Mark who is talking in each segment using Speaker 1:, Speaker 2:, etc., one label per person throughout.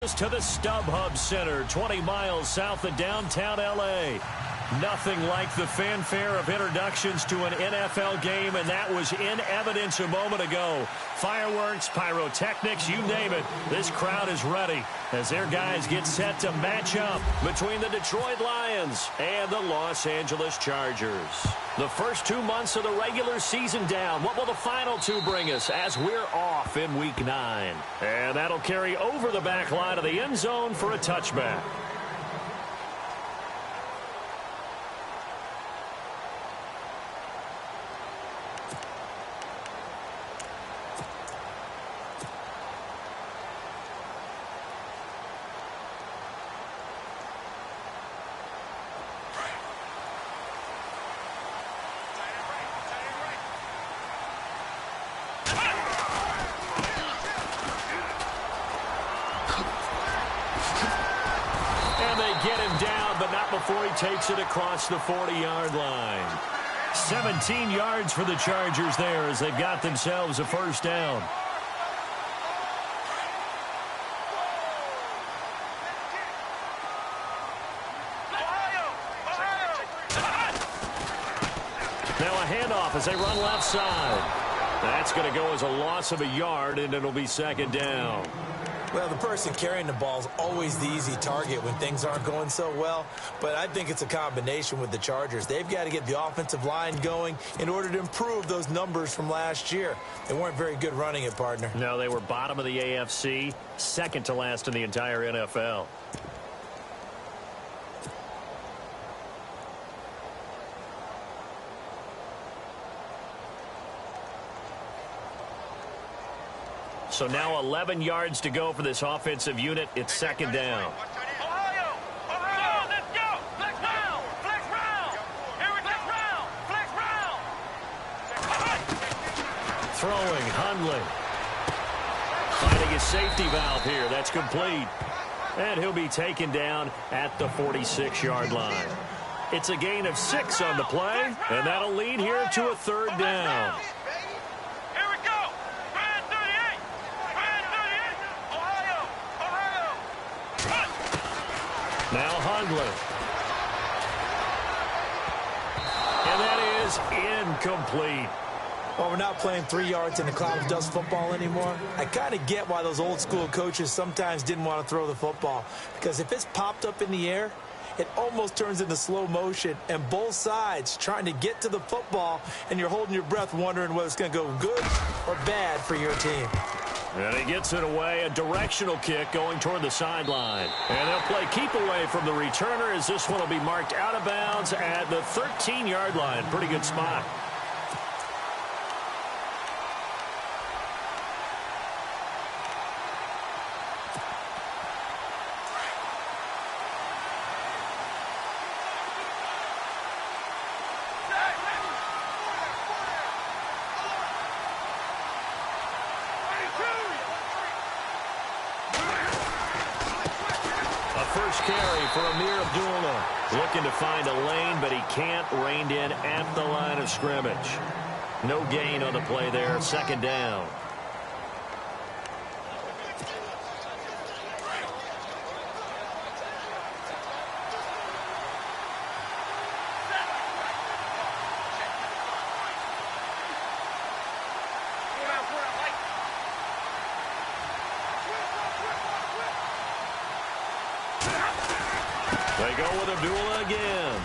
Speaker 1: To the StubHub Center, 20 miles south of downtown L.A. Nothing like the fanfare of introductions to an NFL game, and that was in evidence a moment ago. Fireworks, pyrotechnics, you name it. This crowd is ready as their guys get set to match up between the Detroit Lions and the Los Angeles Chargers. The first 2 months of the regular season down. What will the final two bring us as we're off in Week 9? And that'll carry over the back line of the end zone for a touchback. Before he takes it across the 40-yard line. 17 yards for the Chargers there as they've got themselves a first down. Now a handoff as they run left side. That's going to go as a loss of a yard, and it'll be second down.
Speaker 2: Well, the person carrying the ball is always the easy target when things aren't going so well. But I think it's a combination with the Chargers. They've got to get the offensive line going in order to improve those numbers from last year. They weren't very good running it, partner.
Speaker 1: No, they were bottom of the AFC, second to last in the entire NFL. So now 11 yards to go for this offensive unit. It's second down. Throwing, Hundley. Finding his safety valve here. That's complete. And he'll be taken down at the 46-yard line. It's a gain of 6 on the play, and that'll lead here to a third down. Now Hundley. And that is incomplete.
Speaker 2: Well, we're not playing 3 yards in a cloud of dust football anymore. I kind of get why those old school coaches sometimes didn't want to throw the football. Because if it's popped up in the air, it almost turns into slow motion. And both sides trying to get to the football, and you're holding your breath wondering whether it's going to go good or bad for your team.
Speaker 1: And he gets it away, a directional kick going toward the sideline. And they'll play keep away from the returner as this one will be marked out of bounds at the 13-yard line. Pretty good spot. Looking to find a lane, but he can't. Reined in at the line of scrimmage. No gain on the play there. Second down. They go with Abdullah again.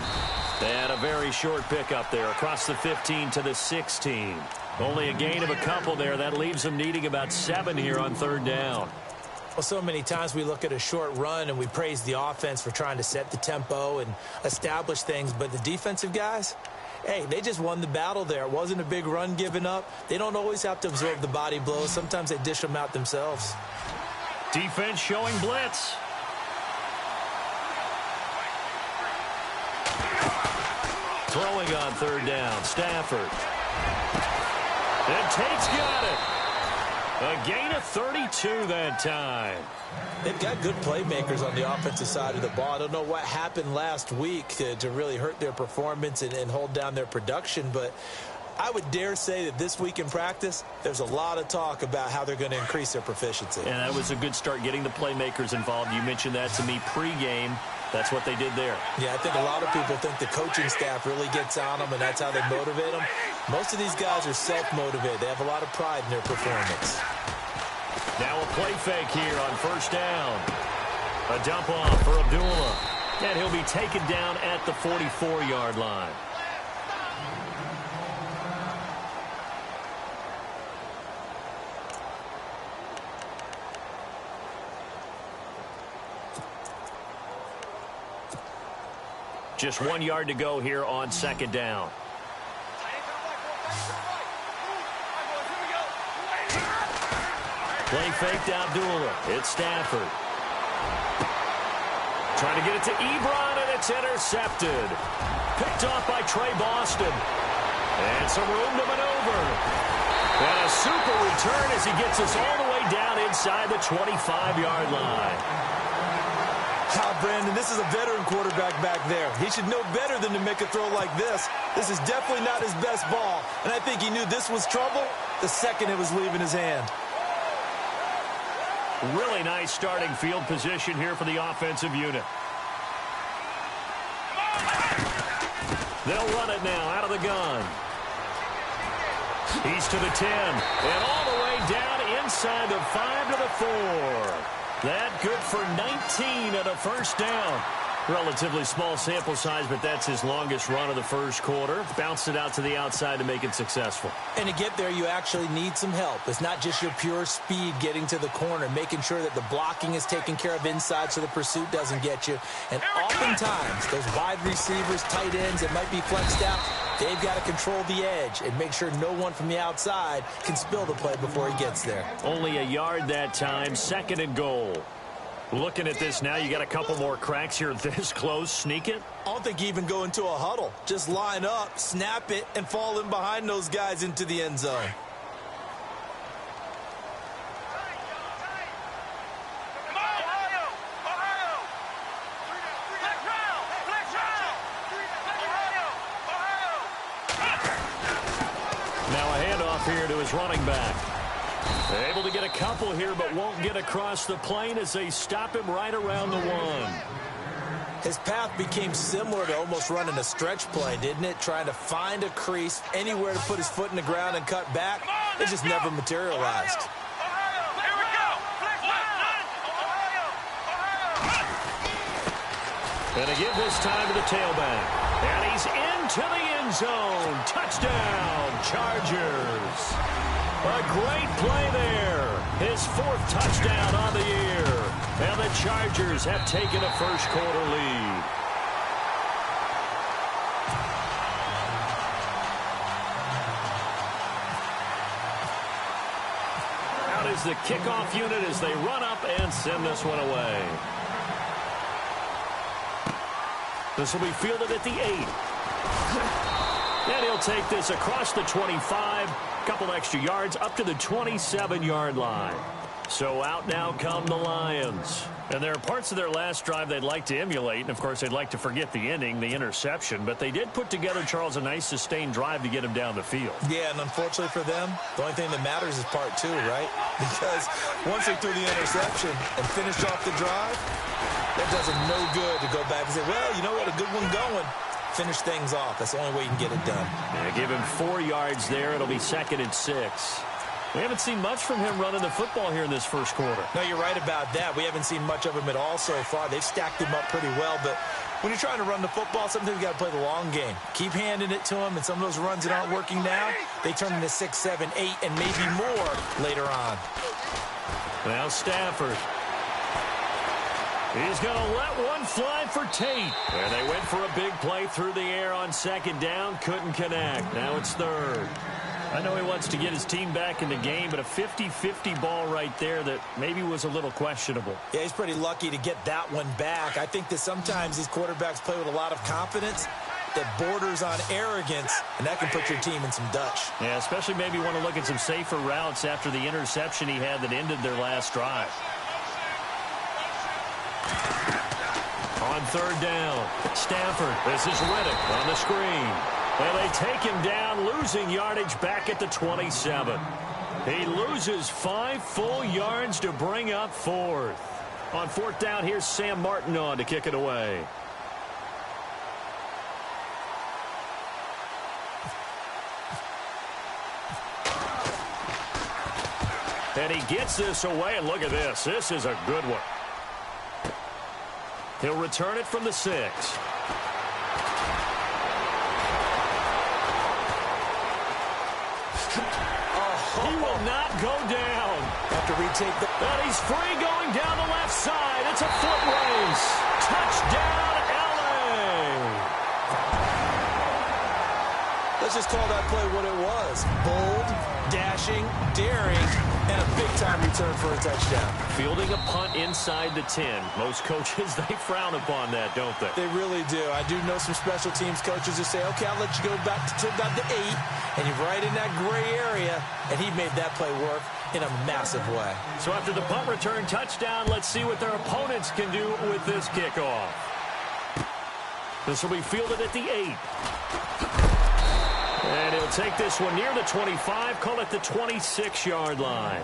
Speaker 1: They had a very short pickup there across the 15 to the 16. Only a gain of a couple there. That leaves them needing about 7 here on third down.
Speaker 2: Well, so many times we look at a short run and we praise the offense for trying to set the tempo and establish things. But the defensive guys, hey, they just won the battle there. It wasn't a big run given up. They don't always have to absorb the body blows. Sometimes they dish them out themselves.
Speaker 1: Defense showing blitz. Throwing on third down, Stafford. And Tate's got it. A gain of 32 that time.
Speaker 2: They've got good playmakers on the offensive side of the ball. I don't know what happened last week to really hurt their performance and hold down their production, but I would dare say that this week in practice, there's a lot of talk about how they're going to increase their proficiency.
Speaker 1: And that was a good start getting the playmakers involved. You mentioned that to me pregame. That's what they did there.
Speaker 2: Yeah, I think a lot of people think the coaching staff really gets on them, and that's how they motivate them. Most of these guys are self-motivated. They have a lot of pride in their performance.
Speaker 1: Now a play fake here on first down. A dump off for Abdullah. And he'll be taken down at the 44-yard line. Just 1 yard to go here on second down. Play fake to Abdullah. It's Stafford. Trying to get it to Ebron, and it's intercepted. Picked off by Trey Boston. And some room to maneuver. And a super return as he gets us all the way down inside the 25-yard line.
Speaker 2: Brandon, this is a veteran quarterback back there. He should know better than to make a throw like this. This is definitely not his best ball. And I think he knew this was trouble the second it was leaving his hand.
Speaker 1: Really nice starting field position here for the offensive unit. They'll run it now out of the gun. He's to the 10. And all the way down inside the 5 to the 4. That good for 19 at a first down. Relatively small sample size, but that's his longest run of the first quarter. Bounced it out to the outside to make it successful.
Speaker 2: And to get there, you actually need some help. It's not just your pure speed getting to the corner, making sure that the blocking is taken care of inside so the pursuit doesn't get you. And oftentimes, those wide receivers, tight ends that might be flexed out, they've got to control the edge and make sure no one from the outside can spill the play before he gets there.
Speaker 1: Only a yard that time, second and goal. Looking at this now, you got a couple more cracks here this close. Sneak it?
Speaker 2: I don't think you even go into a huddle. Just line up, snap it, and fall in behind those guys into the end zone.
Speaker 1: Now a handoff here to his running back. Able to get a couple here, but won't get across the plane as they stop him right around the 1.
Speaker 2: His path became similar to almost running a stretch play, didn't it? Trying to find a crease, anywhere to put his foot in the ground and cut back. It just never materialized.
Speaker 1: And a give this time to the tailback. And he's into the end zone. Touchdown, Chargers. A great play there. His 4th touchdown on the year. And the Chargers have taken a first quarter lead. Out is the kickoff unit as they run up and send this one away. This will be fielded at the 8. And he'll take this across the 25. Couple extra yards up to the 27-yard line. So out now come the Lions. And there are parts of their last drive they'd like to emulate. And, of course, they'd like to forget the ending, the interception. But they did put together, Charles, a nice sustained drive to get him down the field.
Speaker 2: Yeah, and unfortunately for them, the only thing that matters is part 2, right? Because once they threw the interception and finished off the drive, that does them no good to go back and say, well, you know what, a good one going. Finish things off. That's the only way you can get it done.
Speaker 1: Yeah, give him 4 yards there. It'll be 2nd and 6. We haven't seen much from him running the football here in this first quarter.
Speaker 2: No, you're right about that. We haven't seen much of him at all so far. They've stacked him up pretty well, but when you're trying to run the football, sometimes you got to play the long game. Keep handing it to him, and some of those runs that aren't working now, they turn into 6, 7, 8, and maybe more later on.
Speaker 1: Now Stafford. He's going to let one fly for Tate. And they went for a big play through the air on second down. Couldn't connect. Now it's 3rd. I know he wants to get his team back in the game, but a 50-50 ball right there that maybe was a little questionable.
Speaker 2: Yeah, he's pretty lucky to get that one back. I think that sometimes these quarterbacks play with a lot of confidence that borders on arrogance, and that can put your team in some Dutch.
Speaker 1: Yeah, especially maybe want to look at some safer routes after the interception he had that ended their last drive. On 3rd down, Stafford. This is Riddick on the screen. And they take him down, losing yardage back at the 27. He loses 5 full yards to bring up 4th. On 4th down, here's Sam Martin on to kick it away. And he gets this away, and look at this. This is a good one. He'll return it from the 6. He will not go down.
Speaker 2: Have to retake the...
Speaker 1: And he's free going down the left side. It's a foot race. Touchdown, L.A.
Speaker 2: Let's just call that play what it was. Bold, dashing, daring, and a big-time return for a touchdown.
Speaker 1: Fielding a punt inside the 10. Most coaches, they frown upon that, don't they?
Speaker 2: They really do. I do know some special teams coaches who say, okay, I'll let you go back to 8, and you're right in that gray area, and he made that play work in a massive way.
Speaker 1: So after the punt return touchdown, let's see what their opponents can do with this kickoff. This will be fielded at the 8. And he'll take this one near the 25, call it the 26-yard line.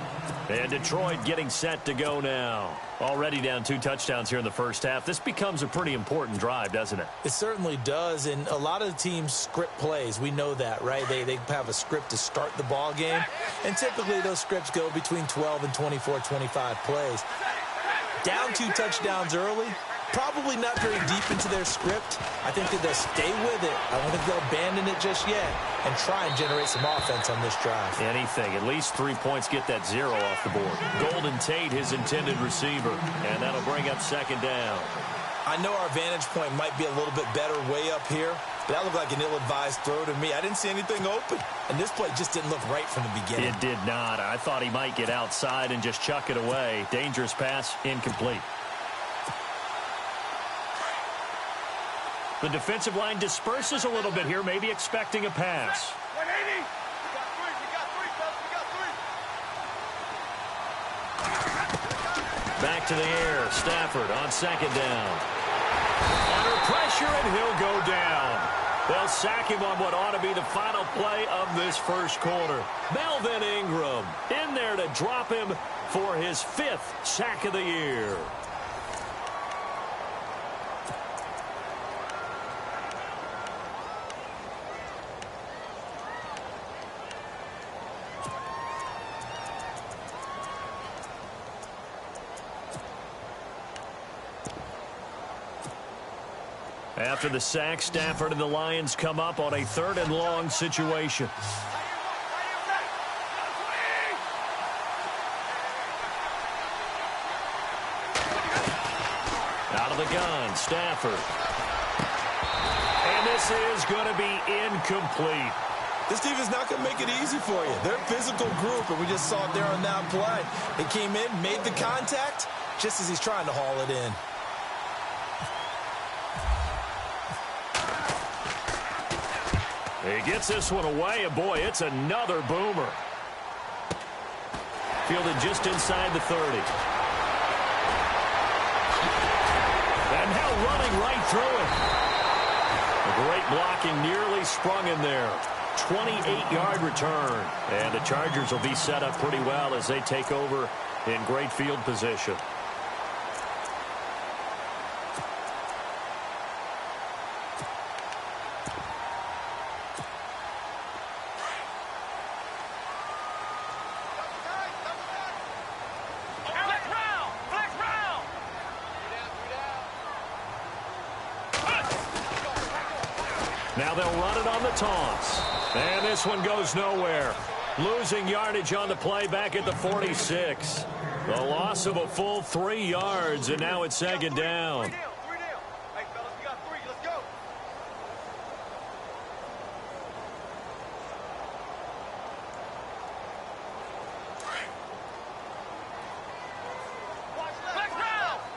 Speaker 1: And Detroit getting set to go now. Already down 2 touchdowns here in the first half. This becomes a pretty important drive, doesn't it?
Speaker 2: It certainly does, and a lot of the teams script plays. We know that, right? They have a script to start the ball game, and typically those scripts go between 12 and 24, 25 plays. Down 2 touchdowns early, probably not very deep into their script. I think that they'll stay with it. I don't think they'll abandon it just yet and try and generate some offense on this drive.
Speaker 1: Anything. At least 3 points, get that 0 off the board. Golden Tate, his intended receiver. And that'll bring up 2nd down.
Speaker 2: I know our vantage point might be a little bit better way up here, but that looked like an ill-advised throw to me. I didn't see anything open, and this play just didn't look right from the beginning.
Speaker 1: It did not. I thought he might get outside and just chuck it away. Dangerous pass, incomplete. The defensive line disperses a little bit here, maybe expecting a pass.
Speaker 3: 180. We got three, fellas.
Speaker 1: Back to the air. Stafford on 2nd down. Under pressure, and he'll go down. They'll sack him on what ought to be the final play of this first quarter. Melvin Ingram in there to drop him for his 5th sack of the year. After the sack, Stafford and the Lions come up on a 3rd and long situation. Out of the gun, Stafford. And this is going to be incomplete.
Speaker 2: This team is not going to make it easy for you. They're a physical group, and we just saw it there on that play. They came in, made the contact, just as he's trying to haul it in.
Speaker 1: He gets this one away, and boy, it's another boomer. Fielded just inside the 30. And now running right through it. A great blocking, nearly sprung in there. 28-yard return. And the Chargers will be set up pretty well as they take over in great field position. Now they'll run it on the toss. And this one goes nowhere. Losing yardage on the play back at the 46. The loss of a full 3 yards, and now it's 2nd down.
Speaker 3: Hey, fellas, we got 3. Let's go.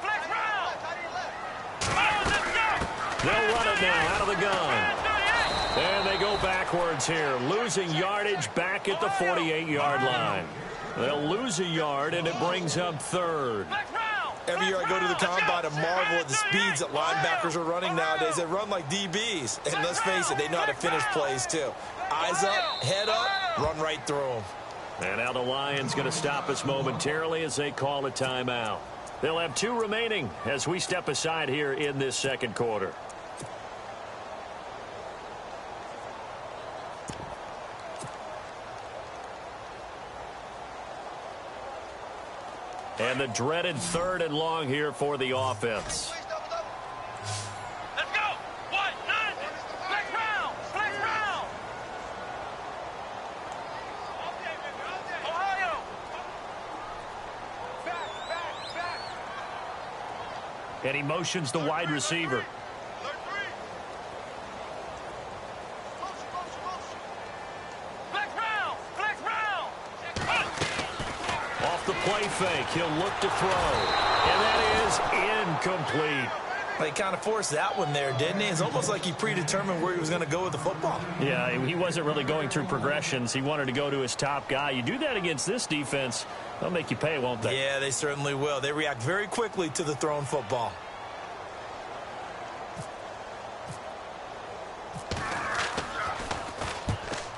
Speaker 3: Flex round.
Speaker 1: They'll run it now out of the gun. And they go backwards here, losing yardage back at the 48-yard line. They'll lose a yard, and it brings up 3rd.
Speaker 2: Every year I go to the combine and marvel at the speeds that linebackers are running nowadays. They run like DBs. And let's face it, they know how to finish plays too. Eyes up, head up, run right through them.
Speaker 1: And now the Lions going to stop us momentarily as they call a timeout. They'll have 2 remaining as we step aside here in this second quarter. And the dreaded 3rd and long here for the offense.
Speaker 3: Let's go. 1, 9. Flex round. Flex round. Ohio. Back.
Speaker 1: And he motions the wide receiver. Off the play fake, he'll look to throw. And that is incomplete.
Speaker 2: He kind of forced that one there, didn't he? It's almost like he predetermined where he was going to go with the football.
Speaker 1: Yeah, he wasn't really going through progressions. He wanted to go to his top guy. You do that against this defense, they'll make you pay, won't they?
Speaker 2: Yeah, they certainly will. They react very quickly to the thrown football.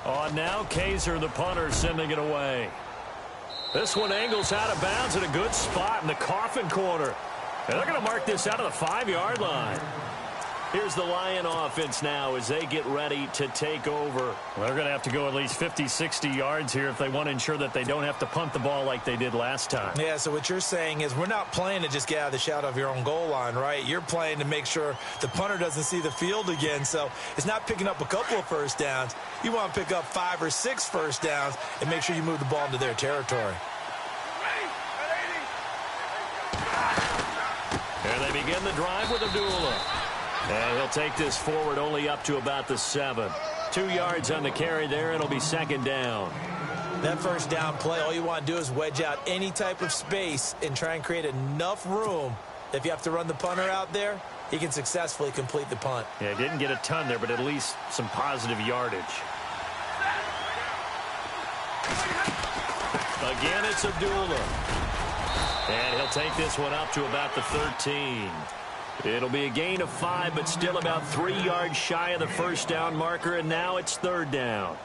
Speaker 1: On now, Kaiser, the punter, sending it away. This one angles out of bounds in a good spot in the coffin corner. And they're going to mark this out of the 5-yard line. Here's the Lion offense now as they get ready to take over. Well, they're going to have to go at least 50, 60 yards here if they want to ensure that they don't have to punt the ball like they did last time.
Speaker 2: Yeah, so what you're saying is we're not playing to just get out of the shadow of your own goal line, right? You're playing to make sure the punter doesn't see the field again. So it's not picking up a couple of first downs. You want to pick up 5 or 6 first downs and make sure you move the ball into their territory.
Speaker 1: And they begin the drive with Abdullah. And he'll take this forward only up to about the 7. 2 yards on the carry there. It'll be 2nd down.
Speaker 2: That first down play, all you want to do is wedge out any type of space and try and create enough room. If you have to run the punter out there, he can successfully complete the punt.
Speaker 1: Yeah, didn't get a ton there, but at least some positive yardage. Again, it's Abdullah. And he'll take this one up to about the 13. It'll be a gain of 5, but still about 3 yards shy of the first down marker, and now it's 3rd down.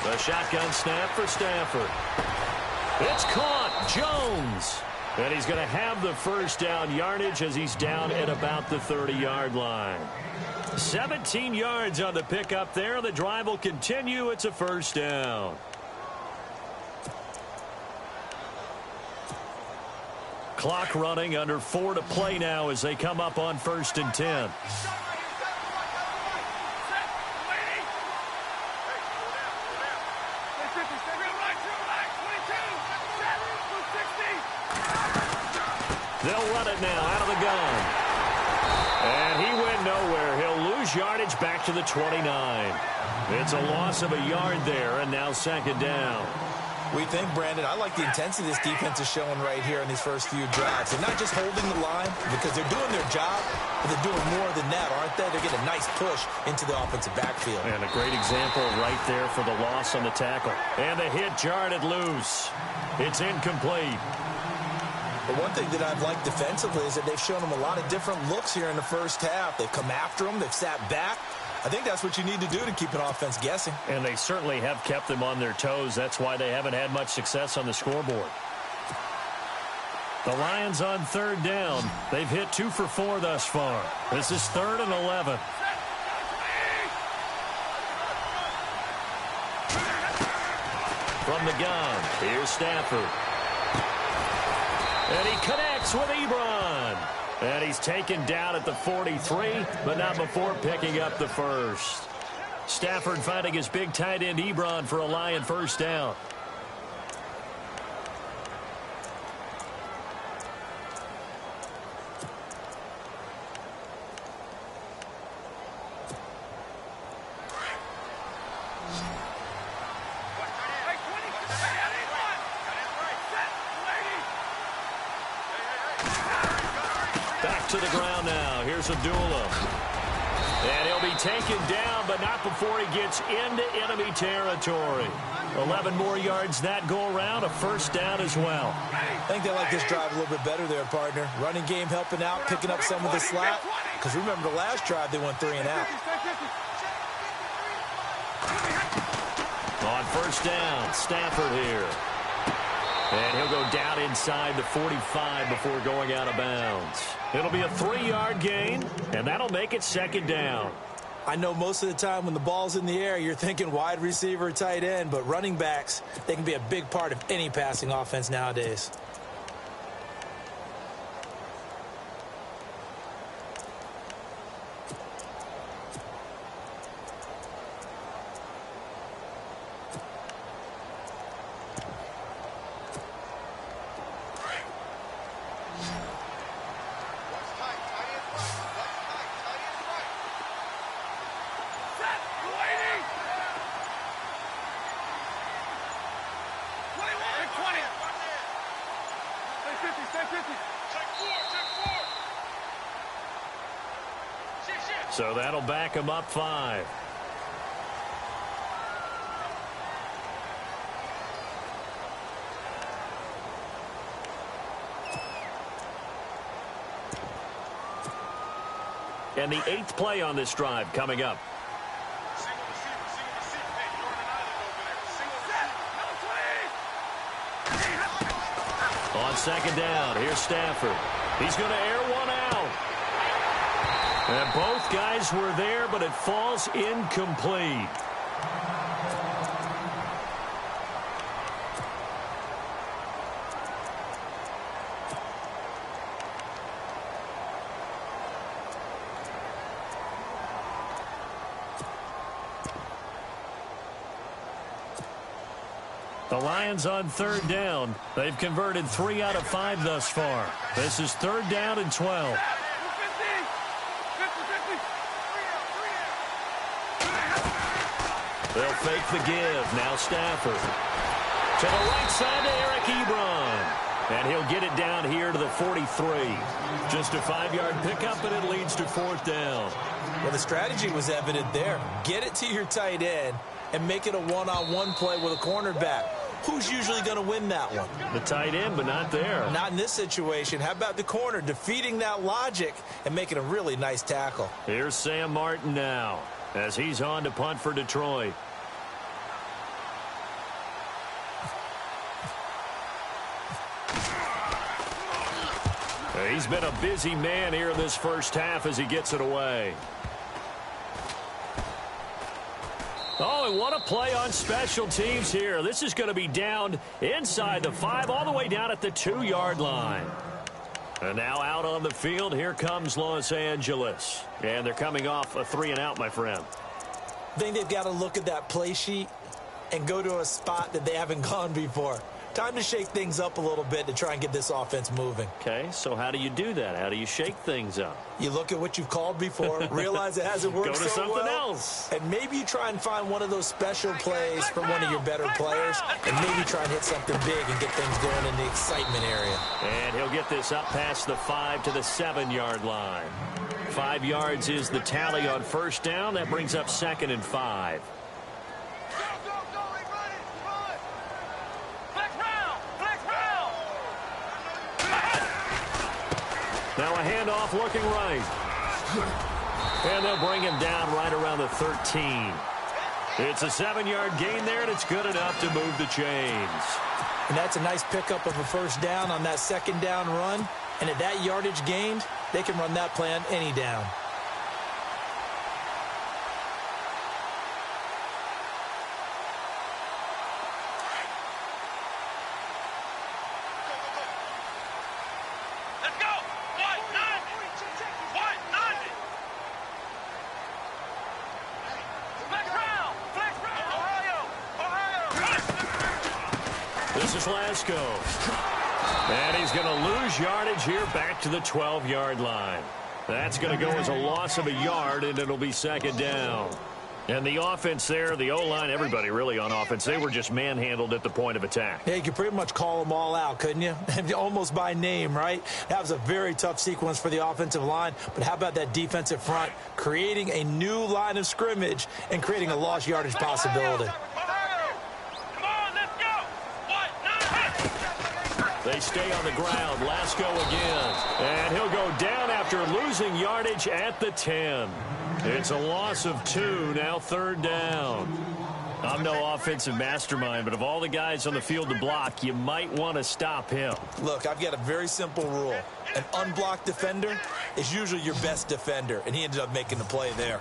Speaker 1: The shotgun snap for Stafford. It's caught. Jones. And he's going to have the first down yardage as he's down at about the 30-yard line. 17 yards on the pickup there. The drive will continue. It's a first down. Clock running, under 4 to play now as they come up on 1st and 10. They'll run it now out of the gun. And he went nowhere. He'll lose yardage back to the 29. It's a loss of a yard there, and now 2nd down.
Speaker 2: We think, Brandon, I like the intensity this defense is showing right here in these first few drives. They're not just holding the line because they're doing their job, but they're doing more than that, aren't they? They're getting a nice push into the offensive backfield.
Speaker 1: And a great example right there for the loss on the tackle. And the hit jarred it loose. It's incomplete.
Speaker 2: But one thing that I've liked defensively is that they've shown them a lot of different looks here in the first half. They've come after them. They've sat back. I think that's what you need to do to keep an offense guessing.
Speaker 1: And they certainly have kept them on their toes. That's why they haven't had much success on the scoreboard. The Lions on 3rd down. They've hit 2 for 4 thus far. This is 3rd and 11. From the gun, here's Stafford. And he connects with Ebron. And he's taken down at the 43, but not before picking up the first. Stafford finding his big tight end Ebron for a Lion first down. to the ground now. Here's Abdullah. And he'll be taken down, but not before he gets into enemy territory. 11 more yards that go around, a first down as well.
Speaker 2: I think they like this drive a little bit better there, partner. Running game helping out, picking up some of the slack. Because remember the last drive, they went 3 and out.
Speaker 1: On first down, Stafford here. And he'll go down inside the 45 before going out of bounds. It'll be a 3-yard gain, and that'll make it second down.
Speaker 2: I know most of the time when the ball's in the air, you're thinking wide receiver, tight end, but running backs, they can be a big part of any passing offense nowadays.
Speaker 1: So that'll back him up 5. And the 8th play on this drive coming up. On second down, here's Stafford. He's going to air one out. And both guys were there, but it falls incomplete. The Lions on third down. They've converted 3 out of 5 thus far. This is third down and 12. They'll fake the give. Now Stafford. To the right side to Eric Ebron. And he'll get it down here to the 43. Just a 5-yard pickup, and it leads to fourth down.
Speaker 2: Well, the strategy was evident there. Get it to your tight end and make it a one-on-one play with a cornerback. Who's usually going to win that one?
Speaker 1: The tight end, but not there.
Speaker 2: Not in this situation. How about the corner defeating that logic and making a really nice tackle?
Speaker 1: Here's Sam Martin now as he's on to punt for Detroit. He's been a busy man here in this first half as he gets it away. Oh, and what a play on special teams here. This is going to be down inside the 5, all the way down at the 2-yard line. And now out on the field, here comes Los Angeles. And they're coming off a 3-and-out, my friend.
Speaker 2: I think they've got to look at that play sheet and go to a spot that they haven't gone before. Time to shake things up a little bit to try and get this offense moving.
Speaker 1: Okay, so how do you do that? How do you shake things up?
Speaker 2: You look at what you've called before, realize it hasn't worked so well.
Speaker 1: Go to something else.
Speaker 2: And maybe you try and find one of those special plays from one of your better players, and maybe try and hit something big and get things going in the excitement area.
Speaker 1: And he'll get this up past the 5 to the 7-yard line. 5 yards is the tally on first down. That brings up 2nd and 5. Now a handoff looking right. And they'll bring him down right around the 13. It's a 7-yard gain there, and it's good enough to move the chains.
Speaker 2: And that's a nice pickup of a first down on that second down run. And at that yardage gained, they can run that play on any down.
Speaker 1: And he's going to lose yardage here back to the 12-yard line. That's going to go as a loss of a yard, and it'll be second down. And the offense there, the O-line, everybody really on offense, they were just manhandled at the point of attack.
Speaker 2: Yeah, you could pretty much call them all out, couldn't you? Almost by name, right? That was a very tough sequence for the offensive line. But how about that defensive front creating a new line of scrimmage and creating a lost yardage possibility?
Speaker 1: They stay on the ground. Lasco again. And he'll go down after losing yardage at the 10. It's a loss of 2, now 3rd down. I'm no offensive mastermind, but of all the guys on the field to block, you might want to stop him.
Speaker 2: Look, I've got a very simple rule. An unblocked defender is usually your best defender, and he ended up making the play there.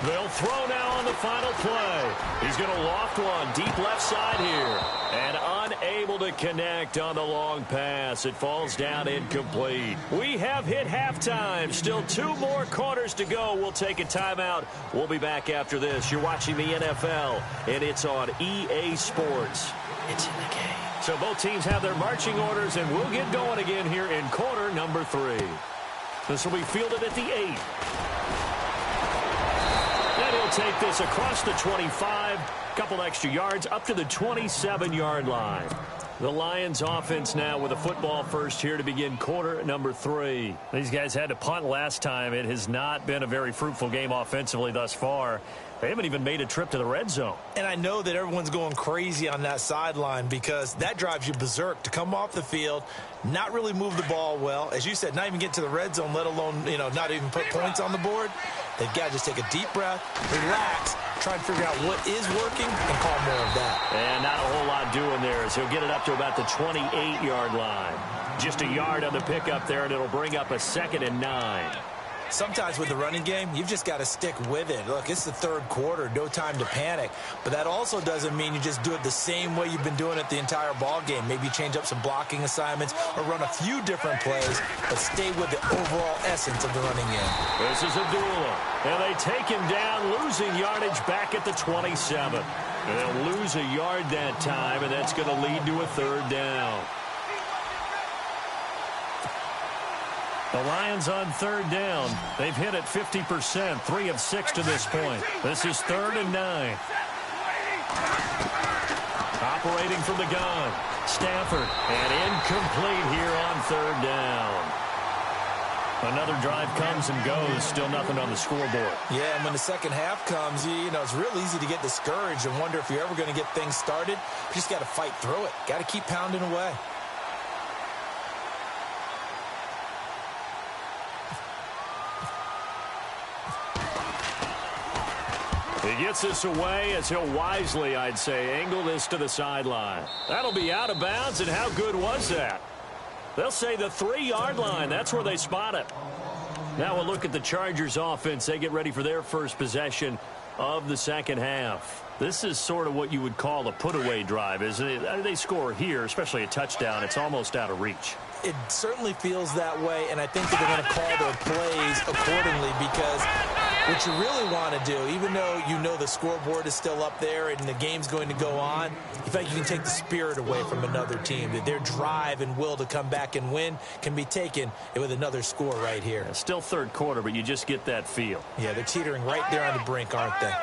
Speaker 1: They'll throw now on the final play. He's going to loft one deep left side here. And unable to connect on the long pass. It falls down incomplete. We have hit halftime. Still 2 more quarters to go. We'll take a timeout. We'll be back after this. You're watching the NFL, and it's on EA Sports.
Speaker 2: It's in the game.
Speaker 1: So both teams have their marching orders, and we'll get going again here in quarter number 3. This will be fielded at the 8. And he'll take this across the 25, couple extra yards, up to the 27-yard line. The Lions offense now with a football first here to begin quarter number 3. These guys had to punt last time. It has not been a very fruitful game offensively thus far. They haven't even made a trip to the red zone.
Speaker 2: And I know that everyone's going crazy on that sideline because that drives you berserk to come off the field, not really move the ball well. As you said, not even get to the red zone, let alone, not even put points on the board. They've got to just take a deep breath, relax, try and figure out what is working, and call more of that.
Speaker 1: And not a whole lot doing there as he'll get it up to about the 28-yard line. Just a yard on the pickup there, and it'll bring up a 2nd and 9.
Speaker 2: Sometimes with the running game, you've just got to stick with it. Look, it's the 3rd quarter, no time to panic. But that also doesn't mean you just do it the same way you've been doing it the entire ball game. Maybe change up some blocking assignments or run a few different plays, but stay with the overall essence of the running game.
Speaker 1: This is Abdullah. And they take him down, losing yardage back at the 27. And they'll lose a yard that time, and that's going to lead to a 3rd down. The Lions on 3rd down. They've hit it 50%, 3 of 6 to this point. This is 3rd and 9. Operating from the gun. Stafford, and incomplete here on 3rd down. Another drive comes and goes, still nothing on the scoreboard.
Speaker 2: Yeah, and when the second half comes, it's real easy to get discouraged and wonder if you're ever going to get things started. You just got to fight through it. Got to keep pounding away.
Speaker 1: He gets this away as he'll wisely, I'd say, angle this to the sideline. That'll be out of bounds, and how good was that? They'll say the 3-yard line. That's where they spot it. Now we'll look at the Chargers offense. They get ready for their first possession of the second half. This is sort of what you would call a put-away drive, isn't it? They score here, especially a touchdown. It's almost out of reach.
Speaker 2: It certainly feels that way, and I think that they're going to call their plays accordingly because what you really want to do, even though you know the scoreboard is still up there and the game's going to go on, you think you can take the spirit away from another team, that their drive and will to come back and win can be taken with another score right here.
Speaker 1: Yeah, still 3rd quarter, but you just get that feel.
Speaker 2: Yeah, they're teetering right there on the brink, aren't they?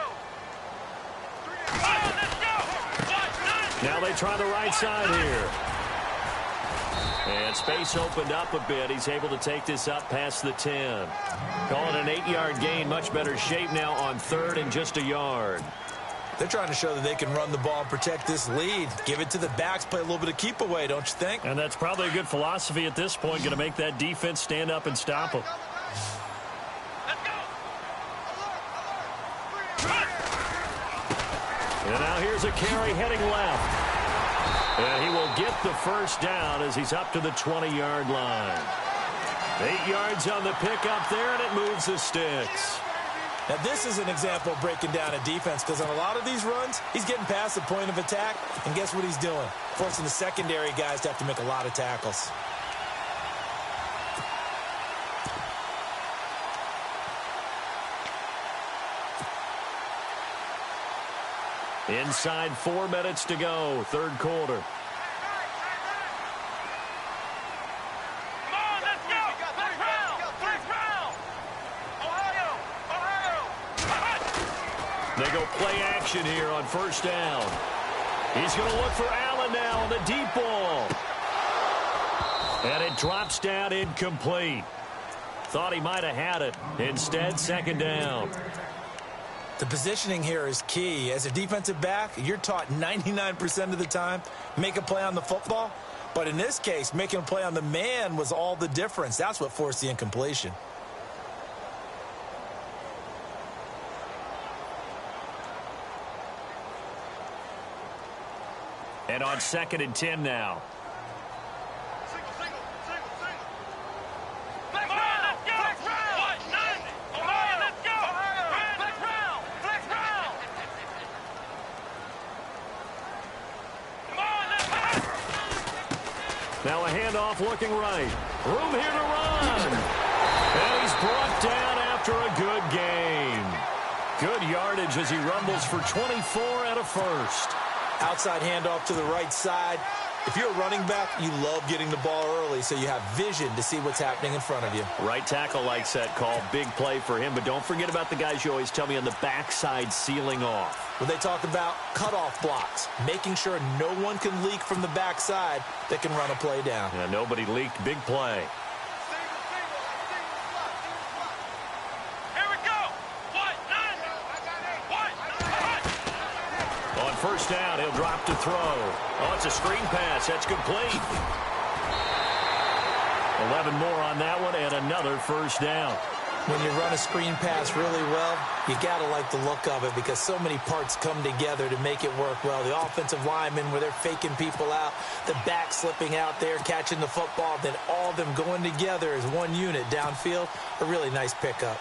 Speaker 1: Now they try the right side here. And space opened up a bit. He's able to take this up past the 10. Call it an 8-yard gain. Much better shape now on 3rd and just a yard.
Speaker 2: They're trying to show that they can run the ball and protect this lead. Give it to the backs, play a little bit of keep away, don't you think?
Speaker 1: And that's probably a good philosophy at this point. Going to make that defense stand up and stop them. And now here's a carry heading left. And he will get the first down as he's up to the 20-yard line. 8 yards on the pickup there, and it moves the sticks.
Speaker 2: Now, this is an example of breaking down a defense because on a lot of these runs, he's getting past the point of attack, and guess what he's doing? Forcing the secondary guys to have to make a lot of tackles.
Speaker 1: Inside 4 minutes to go, 3rd quarter.
Speaker 3: Come on, let's go! Let's round!
Speaker 1: They go play action here on first down. He's going to look for Allen now on the deep ball. And it drops down incomplete. Thought he might have had it. Instead, second down.
Speaker 2: The positioning here is key. As a defensive back, you're taught 99% of the time, make a play on the football. But in this case, making a play on the man was all the difference. That's what forced the incompletion.
Speaker 1: And on 2nd and 10 now. Now a handoff looking right. Room here to run. And he's brought down after a good game. Good yardage as he rumbles for 24 and a first.
Speaker 2: Outside handoff to the right side. If you're a running back, you love getting the ball early so you have vision to see what's happening in front of you.
Speaker 1: Right tackle likes that call. Big play for him. But don't forget about the guys you always tell me on the backside sealing off.
Speaker 2: When they talk about cutoff blocks, making sure no one can leak from the backside that can run a play down.
Speaker 1: Yeah, nobody leaked. Big play. First down, he'll drop to throw. Oh, it's a screen pass. That's complete. 11 more on that one and another first down.
Speaker 2: When you run a screen pass really well, you got to like the look of it because so many parts come together to make it work well. The offensive linemen where they're faking people out, the back slipping out there, catching the football, then all of them going together as one unit downfield. A really nice pickup.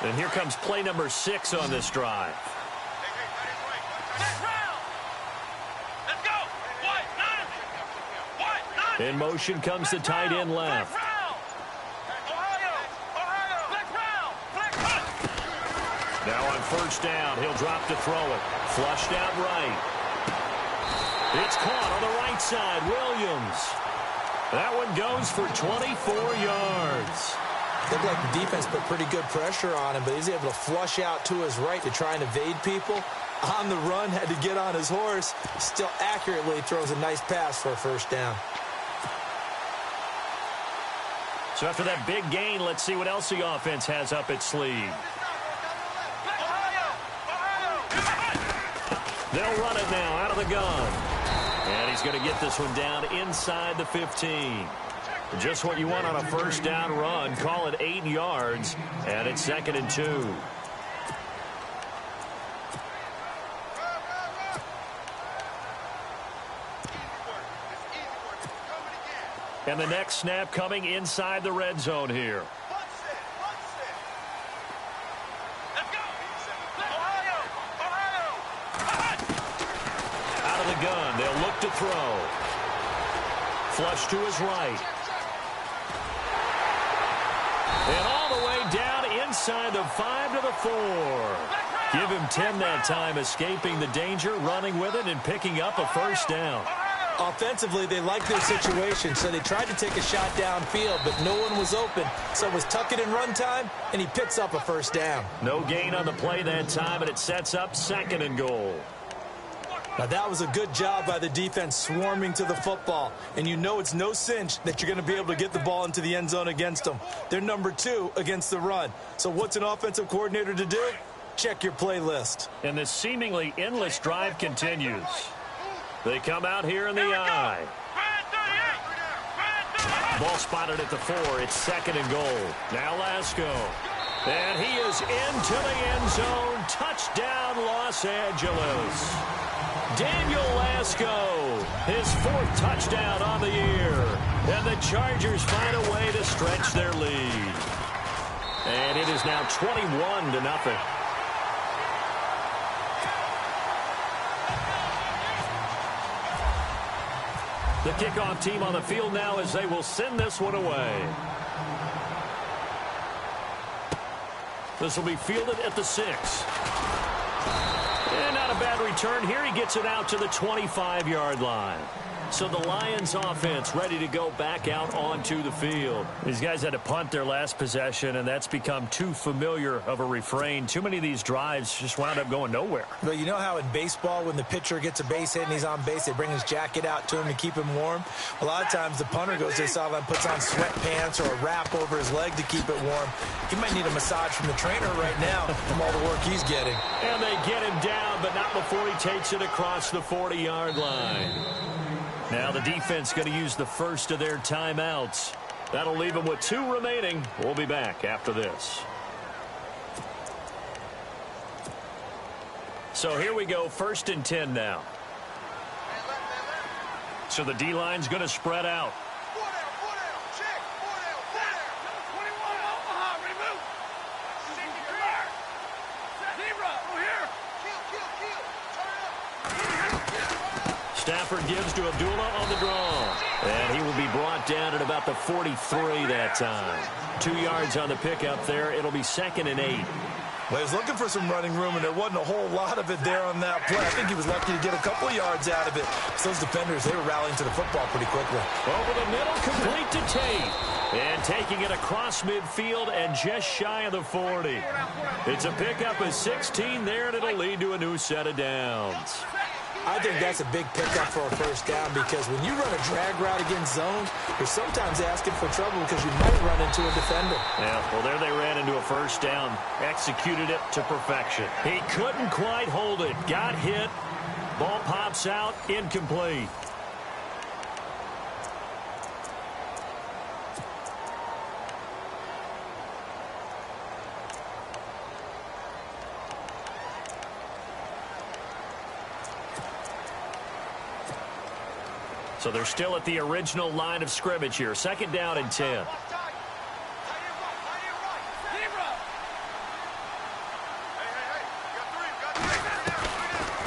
Speaker 1: And here comes play number 6 on this drive. In motion comes the tight end left. Now on first down, he'll drop to throw it. Flushed out right. It's caught on the right side. Williams. That one goes for 24 yards.
Speaker 2: Looked like the defense put pretty good pressure on him, but he's able to flush out to his right to try and evade people. On the run, had to get on his horse. Still accurately throws a nice pass for a first down.
Speaker 1: So after that big gain, let's see what else the offense has up its sleeve. They'll run it now out of the gun. And he's going to get this one down inside the 15. Just what you want on a first down run. Call it 8 yards, and it's 2nd and 2. And the next snap coming inside the red zone here. Out of the gun, they'll look to throw. Flush to his right. And all the way down inside the 5 to the 4. Give him 10 that time, escaping the danger, running with it, and picking up a first down.
Speaker 2: Offensively, they liked their situation, so they tried to take a shot downfield, but no one was open. So it was tuck it in run time, and he picks up a first down.
Speaker 1: No gain on the play that time, and it sets up 2nd and goal.
Speaker 2: Now, that was a good job by the defense swarming to the football. And you know it's no cinch that you're going to be able to get the ball into the end zone against them. They're number 2 against the run. So what's an offensive coordinator to do? Check your playlist.
Speaker 1: And this seemingly endless drive continues. They come out here in the eye. Ball spotted at the 4. It's 2nd and goal. Now Lasco. And he is into the end zone. Touchdown, Los Angeles. Daniel Lasco, his 4th touchdown on the year. And the Chargers find a way to stretch their lead. And it is now 21-0. The kickoff team on the field now as they will send this one away. This will be fielded at the 6. And out of a bad return here. He gets it out to the 25-yard line. So the Lions offense ready to go back out onto the field. These guys had to punt their last possession, and that's become too familiar of a refrain. Too many of these drives just wound up going nowhere.
Speaker 2: Well, you know how in baseball when the pitcher gets a base hit and he's on base, they bring his jacket out to him to keep him warm? A lot of times the punter goes to the sideline, puts on sweatpants or a wrap over his leg to keep it warm. He might need a massage from the trainer right now from all the work he's getting.
Speaker 1: And they get him down, but not before he takes it across the 40-yard line. Now the defense going to use the first of their timeouts. That'll leave them with 2 remaining. We'll be back after this. So here we go, 1st and 10 now. So the D-line's going to spread out. Stafford gives to Abdullah on the draw. And he will be brought down at about the 43 that time. 2 yards on the pickup there. It'll be 2nd and 8.
Speaker 2: Well, he was looking for some running room, and there wasn't a whole lot of it there on that play. I think he was lucky to get a couple of yards out of it. So those defenders, they were rallying to the football pretty quickly.
Speaker 1: Over the middle, complete to Tate. And taking it across midfield and just shy of the 40. It's a pickup of 16 there, and it'll lead to a new set of downs.
Speaker 2: I think that's a big pickup for a 1st down because when you run a drag route against zone, you're sometimes asking for trouble because you might run into a defender.
Speaker 1: Yeah, well, there they ran into a 1st down. Executed it to perfection. He couldn't quite hold it. Got hit. Ball pops out. Incomplete. So they're still at the original line of scrimmage here. 2nd down and 10.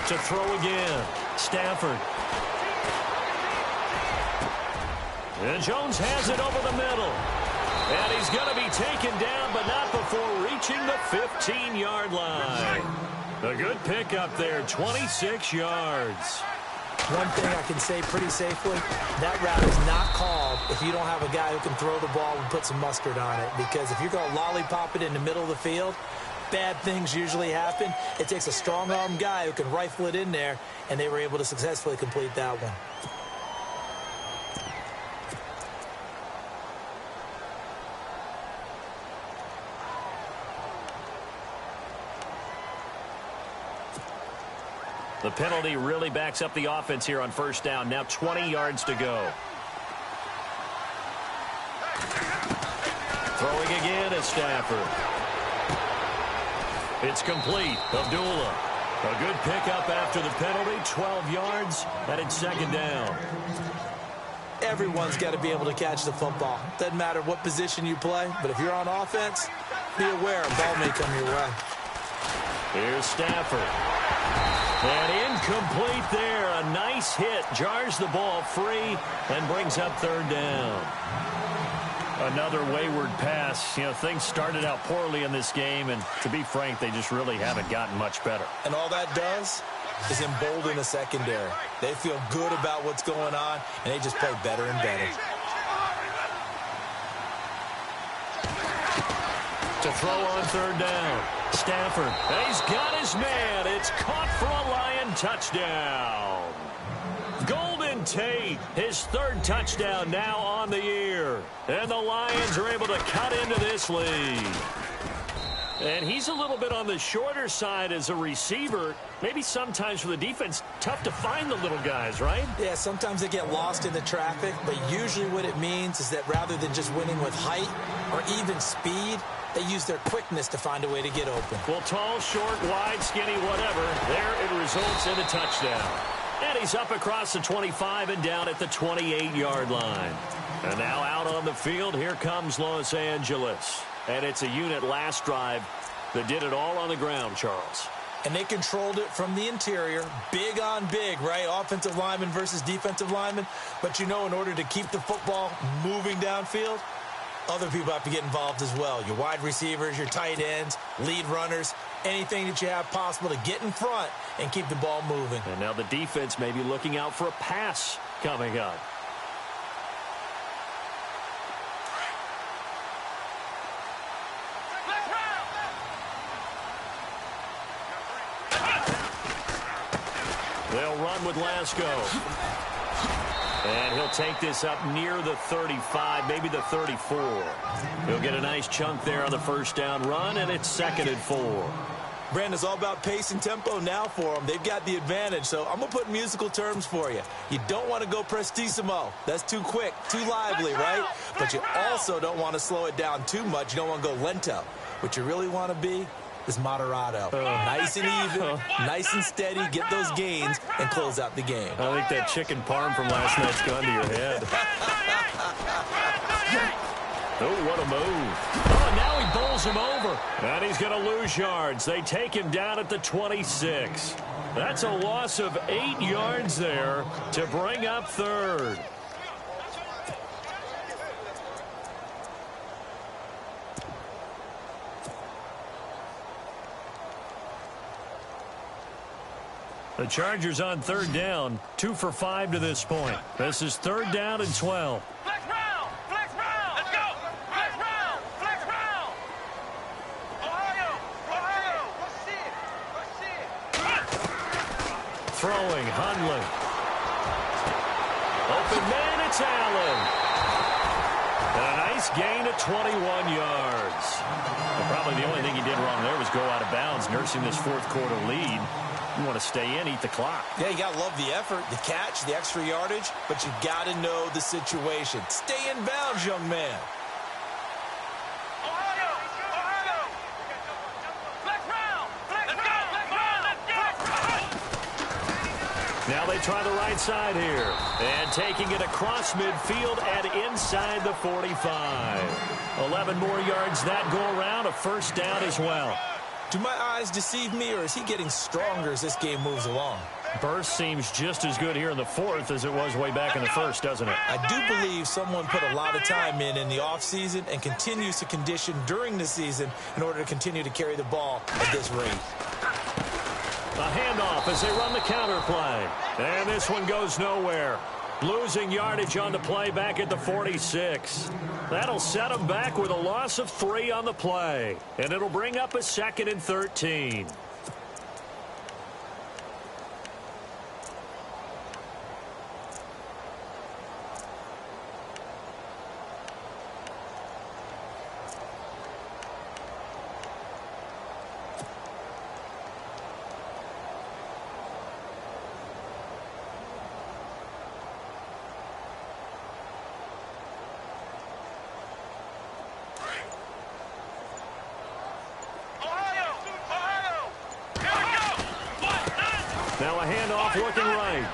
Speaker 1: To throw again. Stafford. And Jones has it over the middle. And he's going to be taken down, but not before reaching the 15-yard line. A good pickup there, 26 yards.
Speaker 2: One thing I can say pretty safely, that route is not called if you don't have a guy who can throw the ball and put some mustard on it. Because if you're going to lollipop it in the middle of the field, bad things usually happen. It takes a strong-armed guy who can rifle it in there, and they were able to successfully complete that one.
Speaker 1: The penalty really backs up the offense here on 1st down. Now 20 yards to go. Throwing again is Stafford. It's complete. Abdullah. A good pickup after the penalty. 12 yards, and it's 2nd down.
Speaker 2: Everyone's got to be able to catch the football. Doesn't matter what position you play, but if you're on offense, be aware a ball may come your way.
Speaker 1: Here's Stafford. And incomplete there. A nice hit. Jars the ball free and brings up 3rd down. Another wayward pass. You know, things started out poorly in this game, and to be frank, they just really haven't gotten much better.
Speaker 2: And all that does is embolden the secondary. They feel good about what's going on, and they just play better and better.
Speaker 1: To throw on 3rd down. Stafford. And he's got his man. It's caught for a Lion touchdown. Golden Tate, his 3rd touchdown now on the year. And the Lions are able to cut into this lead. And he's a little bit on the shorter side as a receiver. Maybe sometimes for the defense, tough to find the little guys, right?
Speaker 2: Yeah, sometimes they get lost in the traffic, but usually what it means is that rather than just winning with height or even speed, they use their quickness to find a way to get open.
Speaker 1: Well, tall, short, wide, skinny, whatever, there it results in a touchdown. And he's up across the 25 and down at the 28-yard line. And now out on the field, here comes Los Angeles. And it's a unit last drive that did it all on the ground, Charles.
Speaker 2: And they controlled it from the interior, big on big, right? Offensive lineman versus defensive lineman. But, you know, in order to keep the football moving downfield, other people have to get involved as well. Your wide receivers, your tight ends, lead runners. anything that you have possible to get in front and keep the ball moving.
Speaker 1: And now the defense may be looking out for a pass coming up. They'll run with Lasco. And he'll take this up near the 35, maybe the 34. He'll get a nice chunk there on the first down run, and it's 2nd and 4.
Speaker 2: Brandon, it's all about pace and tempo now for them. They've got the advantage, so I'm going to put musical terms for you. You don't want to go prestissimo. That's too quick, too lively, right? But you also don't want to slow it down too much. You don't want to go lento. What you really want to be is moderato. Nice and even, nice and steady, get those gains, and close out the game.
Speaker 1: I think that chicken parm from last night's gone to your head. Oh, what a move. Oh, now he bowls him over. And he's going to lose yards. They take him down at the 26. That's a loss of 8 yards there to bring up 3rd. The Chargers on 3rd down, 2 for 5 to this point. This is 3rd down and 12.
Speaker 3: Flex round! Flex round! Let's go! Flex round! Flex round! Ohio! Ohio! Let's see it! Let's see it!
Speaker 1: Throwing, Hundley. Open man, it's Allen. And a nice gain of 21 yards. Well, probably the only thing he did wrong there was go out of bounds, nursing this 4th quarter lead. You want to stay in, eat the clock.
Speaker 2: Yeah, you got to love the effort, the catch, the extra yardage, but you got to know the situation. Stay in bounds, young man.
Speaker 3: Ohio! Ohio! Flex round! Flex round! Flex round! Let's go!
Speaker 1: Now they try the right side here. And taking it across midfield and inside the 45. 11 more yards that go around, a first down as well.
Speaker 2: Do my eyes deceive me, or is he getting stronger as this game moves along?
Speaker 1: Burst seems just as good here in the 4th as it was way back in the 1st, doesn't it?
Speaker 2: I do believe someone put a lot of time in the offseason and continues to condition during the season in order to continue to carry the ball at this rate.
Speaker 1: A handoff as they run the counter play. And this one goes nowhere. Losing yardage on the play back at the 46. That'll set them back with a loss of 3 on the play. And it'll bring up a 2nd and 13. Now a handoff looking right.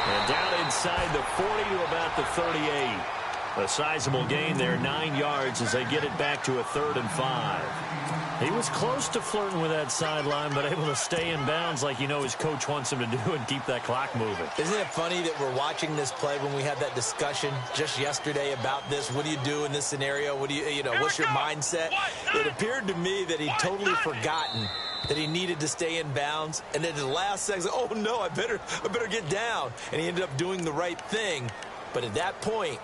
Speaker 1: And down inside the 40 to about the 38. A sizable gain there, 9 yards as they get it back to a 3rd and 5. He was close to flirting with that sideline, but able to stay in bounds like you know his coach wants him to do and keep that clock moving.
Speaker 2: Isn't it funny that we're watching this play when we had that discussion just yesterday about this? What do you do in this scenario? What do you know, what's your mindset? It appeared to me that he'd totally forgotten that he needed to stay in bounds, and then the last second, oh no, I better get down. And he ended up doing the right thing. But at that point,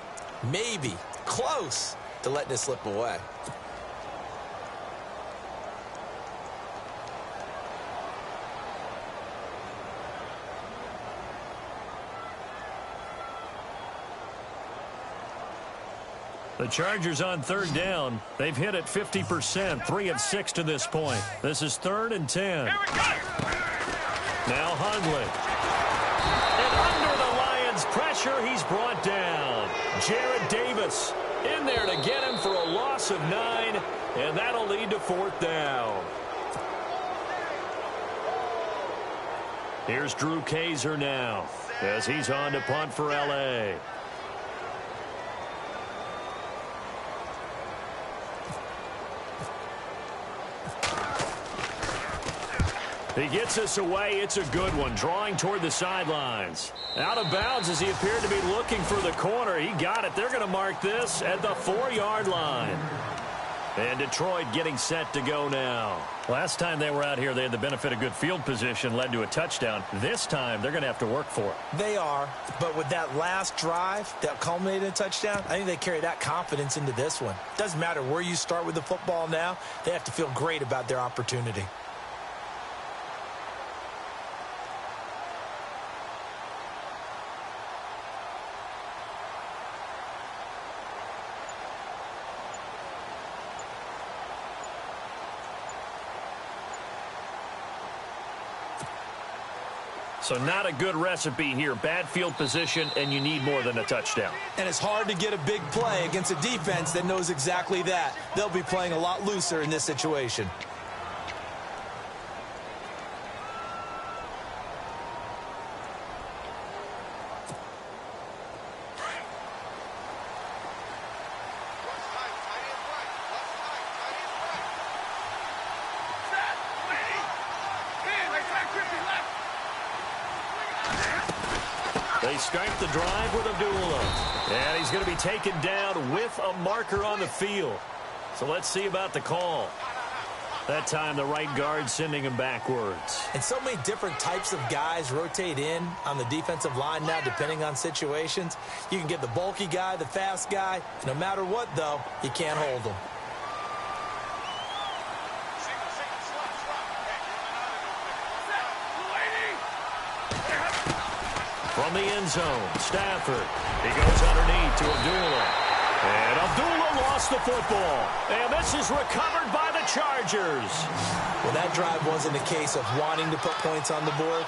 Speaker 2: maybe close to letting it slip away.
Speaker 1: The Chargers on 3rd down. They've hit it 50%, 3 of 6 to this point. This is 3rd and 10. Now Hundley. And under the Lions' pressure, he's brought down. Jared Davis in there to get him for a loss of 9, and that'll lead to 4th down. Here's Drew Kaiser now as he's on to punt for L.A. He gets us away. It's a good one, drawing toward the sidelines. Out of bounds as he appeared to be looking for the corner. He got it. They're going to mark this at the 4-yard line. And Detroit getting set to go now. Last time they were out here, they had the benefit of good field position, led to a touchdown. This time, they're going to have to work for it.
Speaker 2: They are, but with that last drive that culminated in a touchdown, I think they carry that confidence into this one. Doesn't matter where you start with the football now, they have to feel great about their opportunity.
Speaker 1: So not a good recipe here. Bad field position, and you need more than a touchdown.
Speaker 2: And it's hard to get a big play against a defense that knows exactly that. They'll be playing a lot looser in this situation.
Speaker 1: They start the drive with Abdullah. And he's going to be taken down with a marker on the field. So let's see about the call. That time the right guard sending him backwards.
Speaker 2: And so many different types of guys rotate in on the defensive line now depending on situations. You can get the bulky guy, the fast guy. No matter what, though, you can't hold them.
Speaker 1: From the end zone, Stafford. He goes underneath to Abdullah. And Abdullah lost the football. And this is recovered by the Chargers.
Speaker 2: Well, that drive wasn't a case of wanting to put points on the board.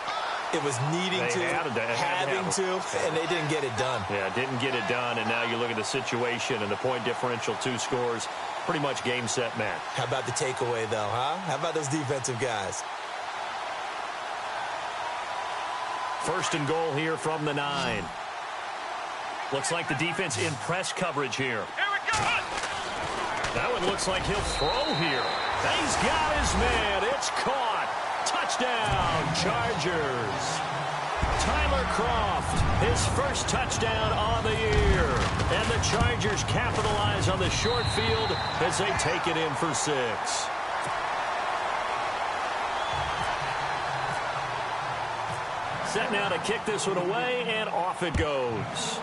Speaker 2: It was needing to, having to, and they didn't get it done.
Speaker 1: Yeah, didn't get it done, and now you look at the situation and the point differential, 2 scores, pretty much game, set, match.
Speaker 2: How about the takeaway, though, huh? How about those defensive guys?
Speaker 1: First and goal here from the 9. Looks like the defense in press coverage here.
Speaker 3: Here we go.
Speaker 1: That one looks like he'll throw here. He's got his man. It's caught. Touchdown, Chargers. Tyler Kroft, his first touchdown on the year. And the Chargers capitalize on the short field as they take it in for 6. Set now to kick this one away, and off it goes.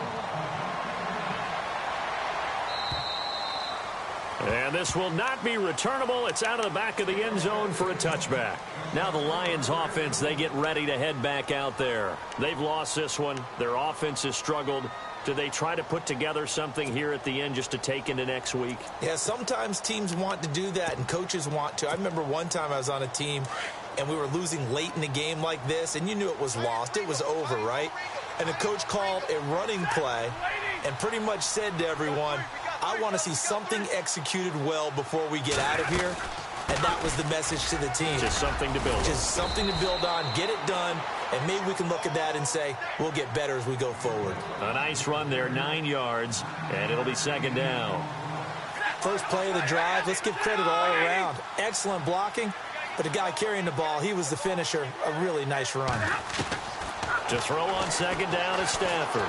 Speaker 1: And this will not be returnable. It's out of the back of the end zone for a touchback. Now the Lions offense, they get ready to head back out there. They've lost this one. Their offense has struggled. Do they try to put together something here at the end just to take into next week?
Speaker 2: Yeah, sometimes teams want to do that, and coaches want to. I remember one time I was on a team, and we were losing late in the game like this, and you knew it was lost. It was over, right? And the coach called a running play and pretty much said to everyone, I want to see something executed well before we get out of here. And that was the message to the team.
Speaker 1: Just something to build on.
Speaker 2: Just something to build on, get it done, and maybe we can look at that and say, we'll get better as we go forward.
Speaker 1: A nice run there, 9 yards, and it'll be second down.
Speaker 2: First play of the drive, let's give credit all around. Excellent blocking, but the guy carrying the ball, he was the finisher. A really nice run.
Speaker 1: To throw on second down is Stafford.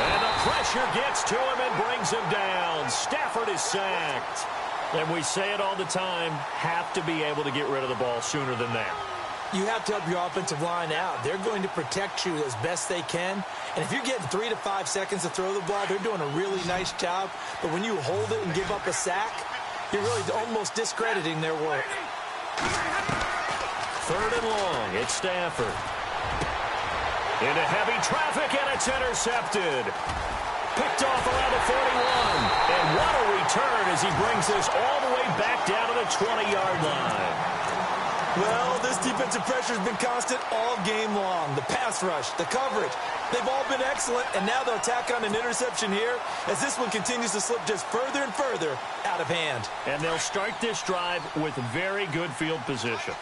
Speaker 1: And the pressure gets to him and brings him down. Stafford is sacked. And we say it all the time, have to be able to get rid of the ball sooner than that.
Speaker 2: You have to help your offensive line out. They're going to protect you as best they can. And if you're getting 3 to 5 seconds to throw the ball, they're doing a really nice job. But when you hold it and give up a sack, you're really almost discrediting their work.
Speaker 1: Third and long, it's Stafford. Into heavy traffic, and it's intercepted. Picked off around the 41. And what a return as he brings this all the way back down to the 20-yard line.
Speaker 2: Well, this defensive pressure has been constant all game long. The pass rush, the coverage, they've all been excellent, and now they'll tack on an interception here as this one continues to slip just further and further out of hand.
Speaker 1: And they'll start this drive with very good field position.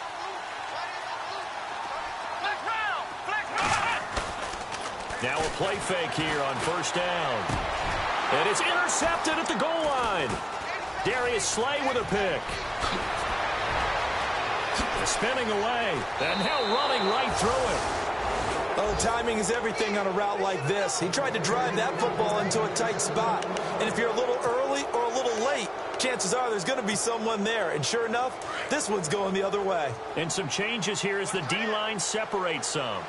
Speaker 1: Now a play fake here on first down. And it's intercepted at the goal line. Darius Slay with a pick. Spinning away, and now running right through it.
Speaker 2: Oh, Well, the timing is everything on a route like this. He tried to drive that football into a tight spot. And if you're a little early or a little late, chances are there's going to be someone there. And sure enough, this one's going the other way.
Speaker 1: And some changes here as the D-line separates some.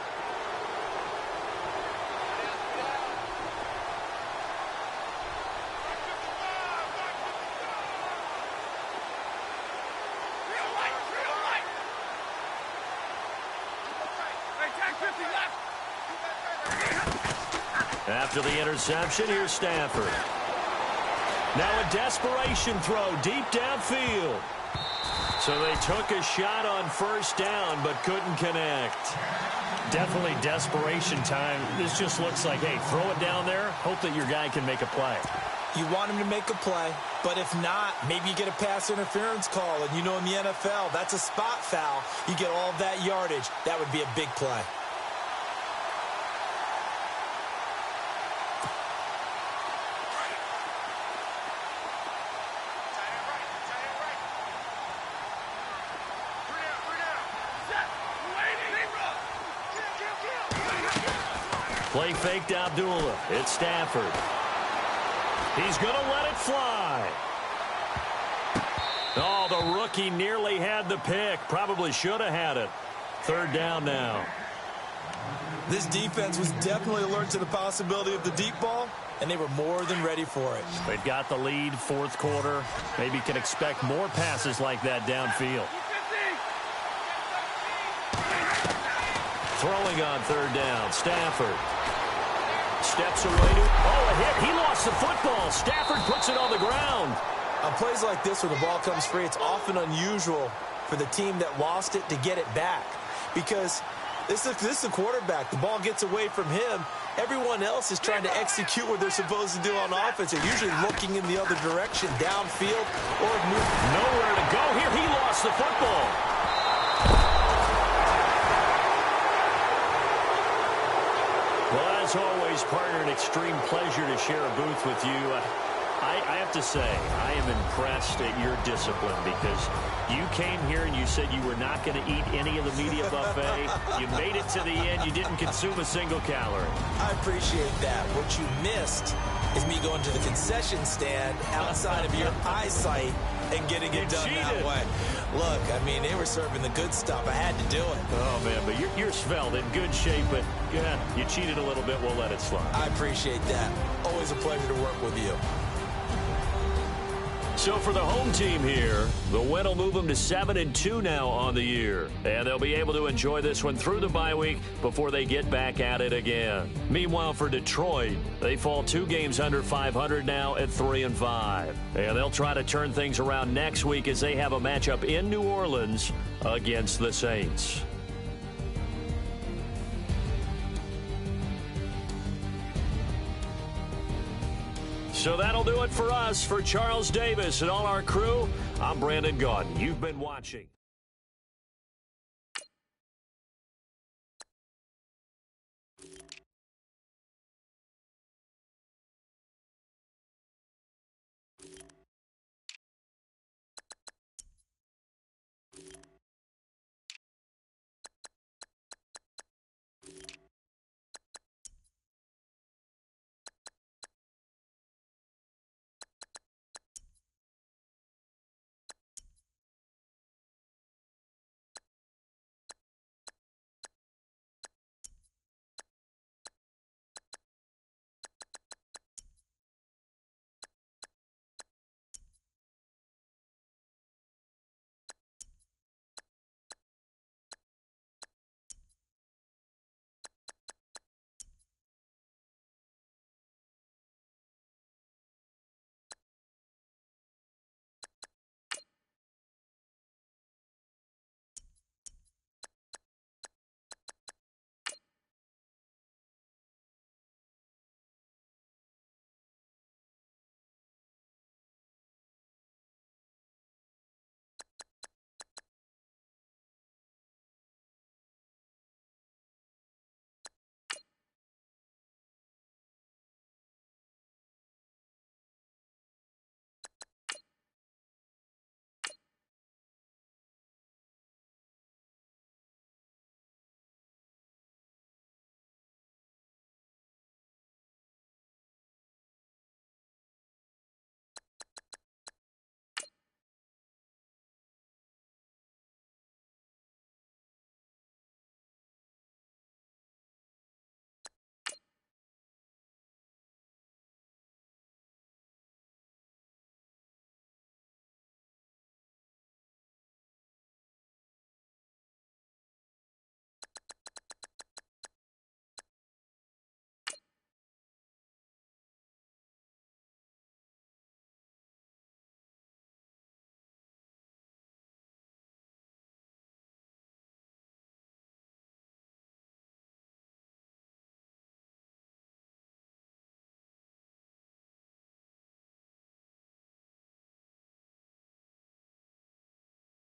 Speaker 1: After the interception, here's Stafford. Now a desperation throw deep downfield. So they took a shot on first down but couldn't connect. Definitely desperation time. This just looks like, hey, throw it down there, hope that your guy can make a play.
Speaker 2: You want him to make a play, but if not, maybe you get a pass interference call. And you know in the NFL, that's a spot foul. You get all of that yardage. That would be a big play.
Speaker 1: Play fake to Abdullah. It's Stafford. He's going to let it fly. Oh, the rookie nearly had the pick. Probably should have had it. Third down now.
Speaker 2: This defense was definitely alert to the possibility of the deep ball, and they were more than ready for it.
Speaker 1: They've got the lead, fourth quarter. Maybe can expect more passes like that downfield. Throwing on third down, Stafford. Steps away to, a hit. He lost the football. Stafford puts it on the ground.
Speaker 2: On plays like this where the ball comes free, it's often unusual for the team that lost it to get it back. Because this is the quarterback. The ball gets away from him. Everyone else is trying to execute what they're supposed to do on offense. They're usually looking in the other direction, downfield, or moving.
Speaker 1: Nowhere to go here. He lost the football. Well, as always, partner, an extreme pleasure to share a booth with you. I have to say, I am impressed at your discipline because you came here and you said you were not going to eat any of the media buffet. You made it to the end. You didn't consume a single calorie.
Speaker 2: I appreciate that. What you missed is me going to the concession stand outside of your eyesight and getting it done that way. Look, I mean, they were serving the good stuff. I had to do it.
Speaker 1: Oh, man, but you're svelte, in good shape, but yeah, you cheated a little bit. We'll let it slide.
Speaker 2: I appreciate that. Always a pleasure to work with you.
Speaker 1: So for the home team here, the win will move them to 7-2 now on the year. And they'll be able to enjoy this one through the bye week before they get back at it again. Meanwhile, for Detroit, they fall 2 games under 500 now at 3-5. And they'll try to turn things around next week as they have a matchup in New Orleans against the Saints. So that'll do it for us. For Charles Davis and all our crew, I'm Brandon Gaudin. You've been watching